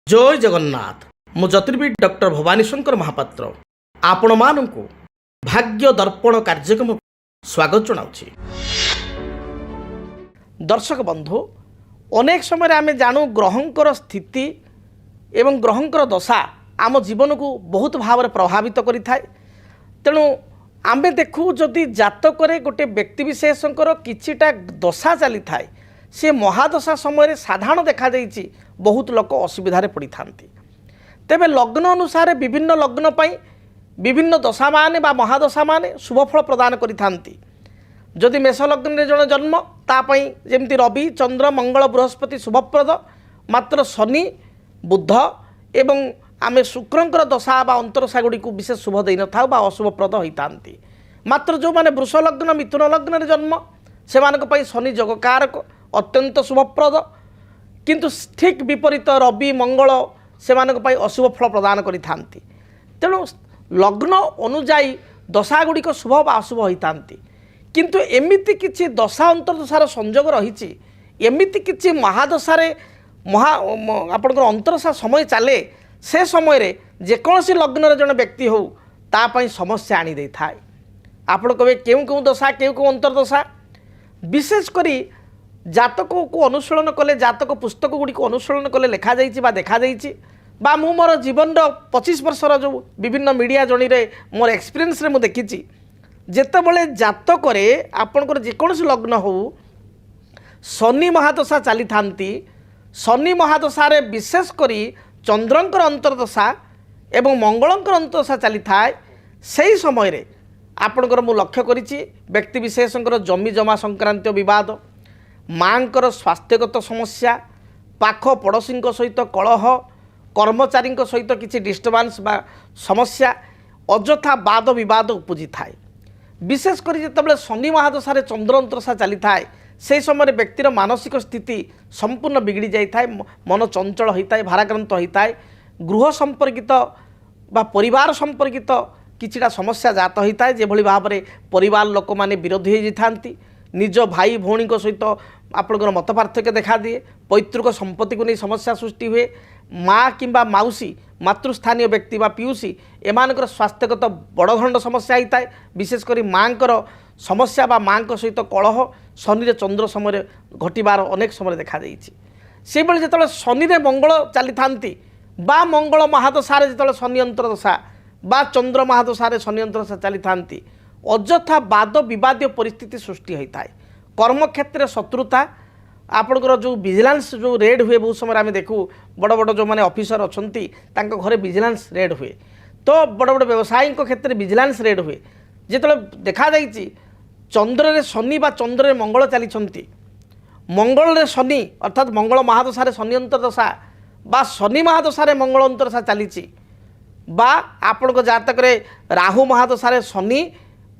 जय जगन्नाथ मु ज्योतिर्विद डॉक्टर भवानी शंकर महापात्र आपण मानू भाग्य दर्पण कार्यक्रम स्वागत जनाऊँगी। दर्शक बंधु अनेक समय आम जानू ग्रहंकर स्थिति एवं ग्रहंकर दशा आम जीवन को बहुत भाव में प्रभावित करें। तेणु आम देखू जदि जातक गोटे व्यक्तिशेषकर किछिटा दशा चली थाए से महादशा समय साधारण देखा जाइए बहुत लोक असुविधार पड़ी था। तेबे लग्न अनुसार विभिन्न लग्न पाई विभिन्न दशा माने बा महादशा माने शुभफल प्रदान करिथांती। जदि मेष लग्न रे जन जन्म तापाई जेमती रवि चंद्र मंगल बृहस्पति शुभप्रद, मात्र शनि बुध एवं आमे शुक्रंकर दशा बा अंतरदशा गुड़ी को विशेष शुभ दे न था बा अशुभप्रद होइतांती। मात्र जो माने वृष लग्न मिथुन लग्न रे जन्म से मानक पई शनि जगकारक अत्यंत शुभप्रद, किंतु ठीक विपरीत रवि मंगल से मानक पई अशुभ फल प्रदान करिथांती। तेणु लग्न अनुजाई दशा गुड़िक शुभ बा अशुभ होइतांती। किंतु एमिति किछि दशा अंतरदशार संयोग रही, एमिति किछि महादशारे आपणकर अंतरदशा समय चले से समय रे जेकोसी लग्न जन व्यक्ति हो तापाई समस्या आनी दे थाए। आपण कहे केउ केउ दशा केउ केउ अंतरदशा विशेष करी जातक को अनुशीलन कले जातक पुस्तक गुड़ी अनुशीलन कले लिखा जा देखा बा मु मोर जीवन 25 वर्षर जो विभिन्न मीडिया जणी रे मोर एक्सपीरियंस रे मु देखी जेतेबेले जातक आपणकर जेकोसी लग्न हो शनि महादशा चली थांती, शनि महादशा विशेष करी चंद्रंकर अंतरदशा एवं मंगलंकर अंतरदशा चली थाए सही समय रे आपणकर मु लक्ष्य करिछि व्यक्ति विशेषकर जमी जमा संक्रांत विवाद, माँकर स्वास्थ्यगत समस्या, पाख पड़ोशी सहित कलह, कर्मचारी सहित किसी डिस्टर्बांस बा समस्या अजथा वाद विवाद उपजी थाए। विशेषकर जितेबाला शनि महादशा चंद्र अंतरदशा चली थाए से समय व्यक्तिर मानसिक स्थिति संपूर्ण बिगड़ी जाए, मन चंचल होता है, भाराक्रांत होता है, गृह संपर्कित बा परिवार संपर्कित किछिटा समस्या जात होता है। जो भाव में परिवार लोक मैंने विरोधी हो जाती, निज भाई भौणी सहित आपंकर मत पार्थक्य देखा दिए, पैतृक संपत्ति को नहीं समस्या सृष्टि हुए, माँ किंबा माउसी मातृस्थानीय व्यक्ति बा पियूसी एमानकर स्वास्थ्यगत बड़खंड समस्या होता है। विशेषकर माँकर समस्या बा माँ सहित कलह शनि चंद्र समय घटबार अनेक समय देखा से जो शनि मंगल चली थांती बा मंगल महादशा जो शनि अंतरदशा बा चंद्र महादशा शनि अंतरदशा चली थांती अजथा वाद विवाद परिस्थिति सृष्टि होता है। कर्म क्षेत्र शत्रुता आपणकर जो विजिलेंस जो रेड हुए बहुत समय आम देखू बड़ बड़ जो मैंने ऑफिसर अच्छा घरे विजिलेंस रेड हुए, तो बड़ बड़ व्यवसायी क्षेत्र विजिलेंस रेड हुए जो देखा चंद्र रे शनि बा चंद्र रे मंगल चली मंगल रे शनि अर्थात मंगल महादशा शनि अंतरदशा बा शनि महादशा मंगल अंतरदशा चली बा आपण जातक राहु महादशा शनि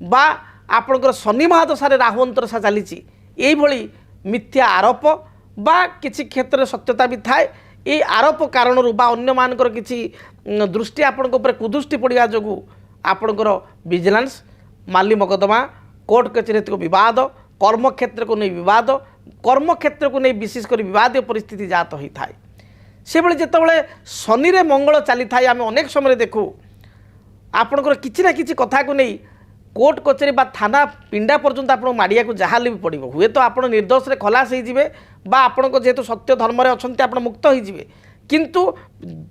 बा आपणकर शनि महादशा राहु अंतरदशा चली यही मिथ्या आरोप बा किसी क्षेत्र में सत्यता भी थाए। ये आरोप कारण बा अन्य मानकर किसी दृष्टि आपण कुदृष्टि पड़ा जो आपणकर विजिलेंस माली मकदमा कोर्ट कचेरी विवाद, कर्म क्षेत्र को नहीं विवाद, कर्म क्षेत्र को नहीं विशेषकर विवाद परिस्थिति जात होता है। से भाई जितेबाला शनि रे मंगल चली थाए आम अनेक समय देखू आपणकर किसी ना किसी कथा को नहीं कोर्ट कचेरी बा थाना पिंडा पर्यंत आप माड़िया को जहाँ भी पड़ो हुए तो आप निर्दोष रे खलास होइजिबे बा आपण जेहेतु सत्य धर्म रे अछंती आप मुक्त होइजिबे, किंतु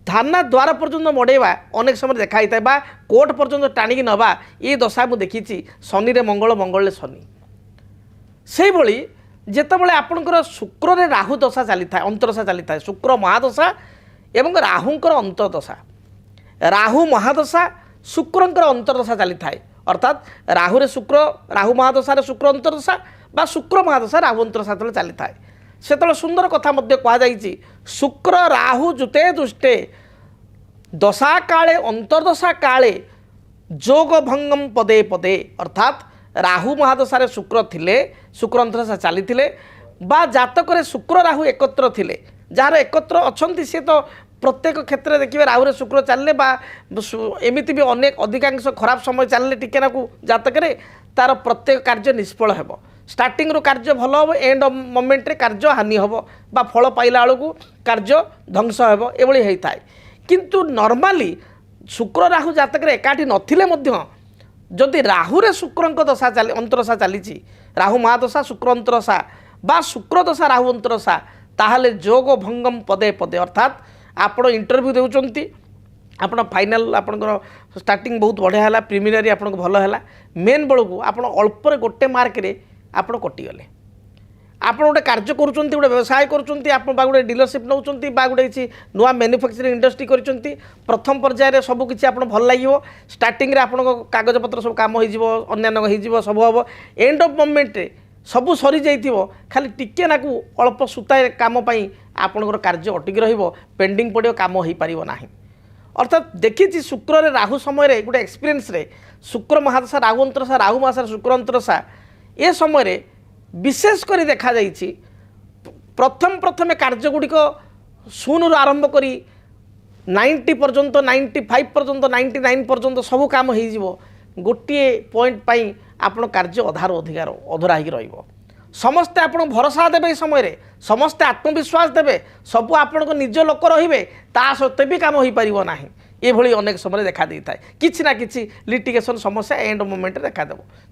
थाना द्वार पर्यंत मड़ेवा अनेक समय देखाई था बा कोर्ट पर्यंत टाणिकी नवा ये दशा मुझे देखी शनि रे मंगल मंगल शनि से भली जितेबाला आपणकर शुक्र रे राहु दशा चली था अंतरदशा चली था शुक्र महादशा एवं राहुंकर अंतरदशा, राहु महादशा शुक्रंकर अंतरदशा चली थाए अर्थात राहु रे शुक्र राहु महादशा शुक्र अंतरदशा बा शुक्र महादशा राहु अंतरदशा जो चली थाए से सुंदर कथा कहुई शुक्र राहु जुते दुष्टे दशा काले अंतरदशा काले जोग भंगम पदे पदे अर्थात राहु महादशा शुक्र थिले शुक्र अंतरदशा चली बा जातक शुक्र राहु एकत्र थिले जार एकत्र अच्छा सी तो प्रत्येक क्षेत्र देखिए राहु शुक्र चलने बा एमती भी अनेक अधिकांश खराब समय चलने टिके नाकू जातक तार प्रत्येक कार्य निष्फल हेब स्टार्टिंग कार्य भल हम एंड मोमेंट रे कार्य हानि हम बा फल पाइला बेलू कार्य ध्वंस हो होता है किंतु नॉर्मली शुक्र राहु जातक एकाठी नथिले मध्य जदि राहुरे शुक्र दशा चली अंतरदशा चली राहु महादशा शुक्र अंतरदशा बा शुक्र दशा राहु अंतरदशा ताहले जोग भंगम पदे पदे अर्थात आपण इंटरव्यू देउचंती आपण फाइनल आपणकर स्टार्टिंग बहुत बढ़िया है प्रिमिनरी आपन भल है मेन बेलू को आप अल्पर गोटे मार्क रे आपण कटिगले आप गोटे कार्य करुँच गोटे व्यवसाय करुँच आप गोटे डीलरशिप नौ गोटे किसी नुआ मैन्युफैक्चरिंग इंडस्ट्री कर प्रथम पर्यायर सबकि आप भल लगे स्टार्टिंग आप कागज पत्र सब कम हो सब हम एंड ऑफ मोमेंट सबू सरी जाइथिबो खाली टिके नाकू अल्प सुताए काम पाई आपनकर कार्य अटकी रहिबो पेंडिंग पड़ियो काम हो पारिबो नाही अर्थात देखी शुक्र रे राहु समय रे गोटे एक्सपीरियंस रे शुक्र महादशा राहु अंतरदशा राहु महादशा शुक्र अंतरदशा ए समय रे विशेष कर देखा जाइछि प्रथम कार्य गुड़िक शून्य आरंभ करी 90 पर्यंत 95 पर्यंत 99 पर्यंत सब काम हो गोटे पॉइंट पाई आपण कार्य अधार अधिकार अधरा हो समस्ते आपण भरोसा देवे समय रे समस्ते आत्मविश्वास देवे सबू आपण निज लोक रे ता सत्वे भी काम हो पार ना ये अनेक समय देखा दे था कि ना कि लिटिगेशन समस्या एंड मोमेंट देखा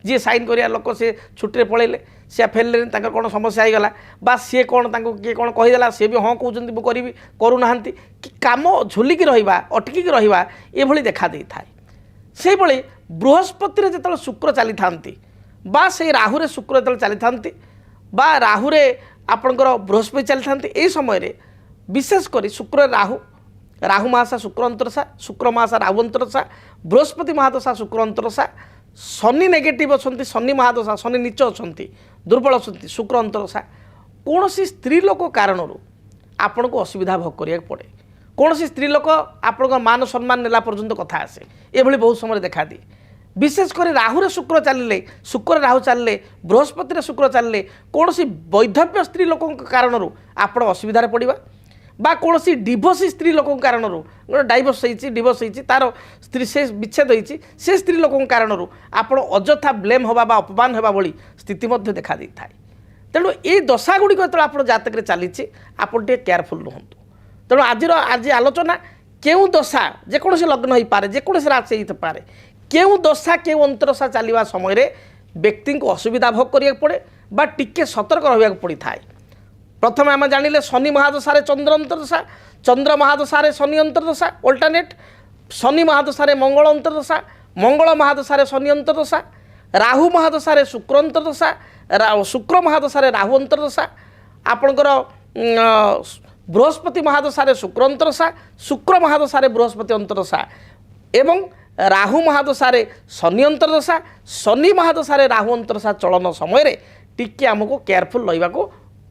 जी साइन करिया लोक से छुट्टी पलैले सी फेल्ले कौन समस्या होगला बा सी कौन किए कौन कहीदेला सी भी हाँ कहते करी करूना कि कम झुलिकी रहा अटकिकी रहा ये देखा दे था से बृहस्पति जो शुक्र चली था बा से राहुरे शुक्र जो चली था बा राहुरे आपणकर बृहस्पति चली था यही समय विशेष कर शुक्र राहु राहु महादशा शुक्र अंतरदशा शुक्र महादशा राहु अंतरदशा बृहस्पति महादशा शुक्र अंतरदशा शनि नेगेटिव अच्छा शनि महादशा शनि नीच अच्छा दुर्बल अच्छा शुक्र अंतरदशा कौन स्त्री लोक कारण आपण को असुविधा भोग करिया पड़े कौन स्त्री लोक आपण मान सम्मान नेला पर्यंत कथा आसे ये बहुत समय देखा दिए विशेषकर राहुरे शुक्र चलिले शुक्र राहु चलिले बृहस्पति शुक्र चलिले कौन वैधव्य स्त्री लोक कारण आपण असुविधा पड़ा बा कौन डिवोर्स स्त्री लोक कारण गोटे डाइवोर्स होती डिवोर्स होती तार स्त्री से विच्छेद होती से स्त्री लोक कारण आप अଯଥା ब्लेम हवा बा अपमान होगा भली स्थिति देखा दे था तेणु ये दशा गुड़िक जो आप जातक चली आप केयरफुल रुहतु तेणु आज आलोचना क्यों दशा जेकोसी लग्न हो पारे जेकोसी राशि हो पारे क्यों दशा क्यों अंतरदशा चलवा समय व्यक्ति को असुविधा भोग करिया पड़े बा टिके सतर्क रहा पड़ी था प्रथम आम जानिले शनि महादशा चंद्र अंतरदशा चंद्र महादशा शनि अंतरदशा अल्टरनेट शनि महादशा मंगल अंतरदशा मंगल महादशा शनि अंतरदशा राहु महादशा शुक्र अंतरदशा शुक्र महादशा राहु अंतरदशा आपणकर बृहस्पति महादशा शुक्र अंतरदशा शुक्र महादशा बृहस्पति अंतरदशा एवं राहु महादशा शनि अंतरदशा शनि महादशा राहु अंतरदशा चलन समय टिके आमको केयरफुल रहा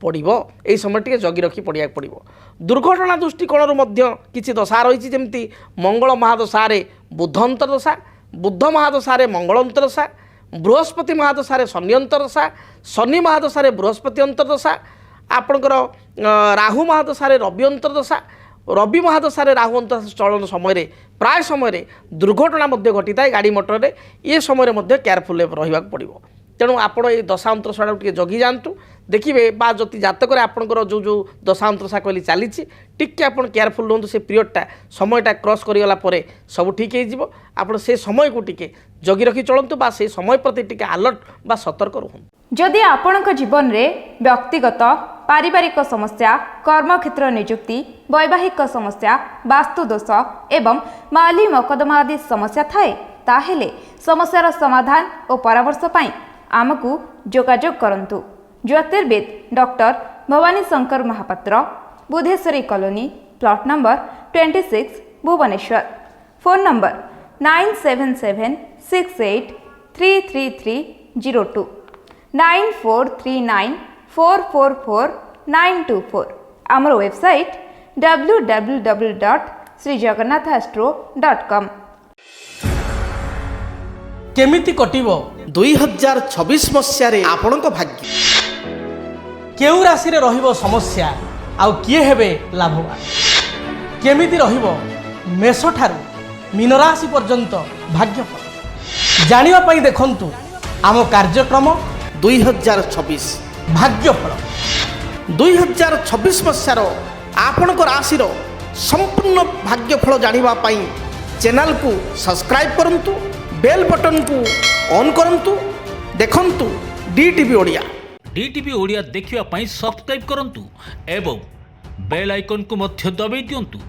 पड़ो यही समय टे जगी रखी पड़ा पड़ो दुर्घटना दृष्टिकोण किसी दशा रही जमी मंगल महादशा बुध अंतरदशा बुध महादशा मंगल अंतरदशा बृहस्पति महादशा शनि अंतरदशा शनि महादशा बृहस्पति अंतरदशा आपणकर राहु महादशा रवि अंतरदशा रवि महादशा राहु अंतरदशा चलन समय प्राय समय दुर्घटना घटी था गाड़ी मोटर ये समय केयरफुल रहा पड़ो तेणु आपण ये दशांतरशा टे जगी जातु देखिए बा जति जातक आपंकर जो जो दशांतरशा कहली चली टिके आप केयरफुल रुहतु से पीरियडटा समयटा क्रॉस करीगला सब ठीक हो आप से समय को टिके जगी रखी चलतु बा से समय प्रति टिके अलर्ट बा सतर्क रुहतु जदि आपणक जीवन में व्यक्तिगत पारिवारिक समस्या कर्मक्षेत्र नियुक्ति वैवाहिक समस्या वास्तु दोष एवं माली मकदमा आदि समस्या थाए ताहेले समस्यार समाधान और परामर्श पाई आमको जोगाजोग करंतु ज्योतिर्विद doctor Bhabani Shankar Mahapatra Budheswari colony plot number 26 Bhubaneswar phone number 9776833302 9439444924 आमर वेबसाइट www.srijagannathastro.com केमिति कटिबो 2026 मसीह आपणक भाग्य केउ राशि रे रहिबो समस्या आउ किए हेबे लाभवान केमिति रहिबो मेष ठारू मीन राशि पर्यंत भाग्यफल जानिबा पई देखंतु आम कार्यक्रम 2026 ଭାଗ୍ୟଫଳ 2026 ମସିହାର ଆପଣଙ୍କ ରାଶିର ସମ୍ପୂର୍ଣ୍ଣ ଭାଗ୍ୟଫଳ ଜାଣିବା ପାଇଁ ଚ୍ୟାନେଲକୁ ସବସ୍କ୍ରାଇବ୍ କରନ୍ତୁ, ବେଲ୍ ବଟନକୁ ଅନ୍ କରନ୍ତୁ। ଦେଖନ୍ତୁ DTV ଓଡ଼ିଆ। DTV ଓଡ଼ିଆ ଦେଖିବା ପାଇଁ ସବସ୍କ୍ରାଇବ୍ କରନ୍ତୁ ଏବଂ ବେଲ୍ ଆଇକନ୍କୁ ମଧ୍ୟ ଦବାଇ ଦିଅନ୍ତୁ।